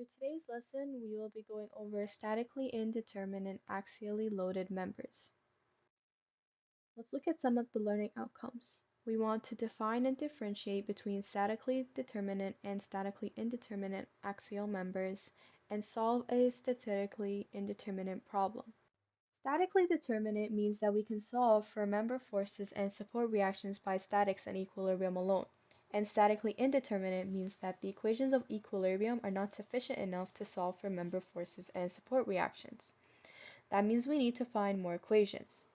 For today's lesson, we will be going over statically indeterminate axially loaded members. Let's look at some of the learning outcomes. We want to define and differentiate between statically determinate and statically indeterminate axial members and solve a statically indeterminate problem. Statically determinate means that we can solve for member forces and support reactions by statics and equilibrium alone. And statically indeterminate means that the equations of equilibrium are not sufficient enough to solve for member forces and support reactions. That means we need to find more equations.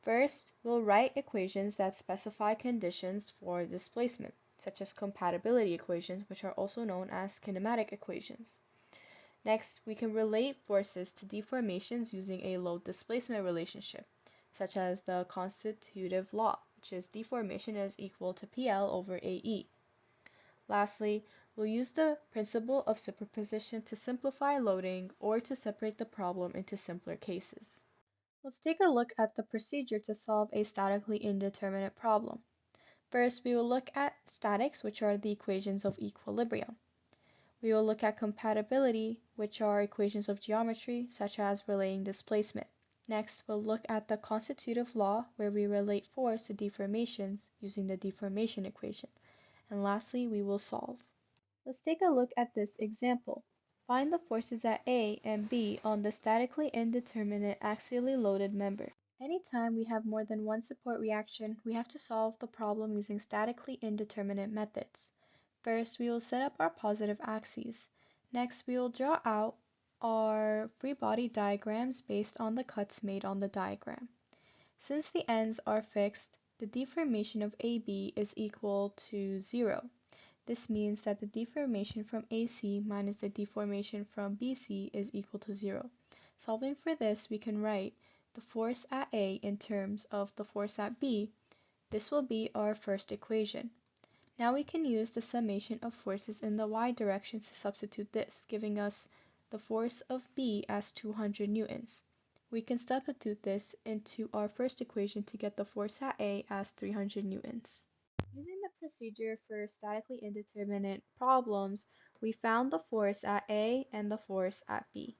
First, we'll write equations that specify conditions for displacement, such as compatibility equations, which are also known as kinematic equations. Next, we can relate forces to deformations using a load displacement relationship, such as the constitutive law, which is deformation is equal to PL over AE. Lastly, we'll use the principle of superposition to simplify loading or to separate the problem into simpler cases. Let's take a look at the procedure to solve a statically indeterminate problem. First, we will look at statics, which are the equations of equilibrium. We will look at compatibility, which are equations of geometry, such as relating displacement. Next, we'll look at the constitutive law, where we relate force to deformations using the deformation equation. And lastly, we will solve. Let's take a look at this example. Find the forces at A and B on the statically indeterminate axially loaded member. Anytime we have more than one support reaction, we have to solve the problem using statically indeterminate methods. First, we will set up our positive axes. Next, we will draw out our free body diagrams based on the cuts made on the diagram. Since the ends are fixed, the deformation of AB is equal to 0. This means that the deformation from AC minus the deformation from BC is equal to 0. Solving for this, we can write the force at A in terms of the force at B. This will be our first equation. Now we can use the summation of forces in the y direction to substitute this, giving us the force of B as 200 newtons. We can substitute this into our first equation to get the force at A as 300 newtons. Using the procedure for statically indeterminate problems, we found the force at A and the force at B.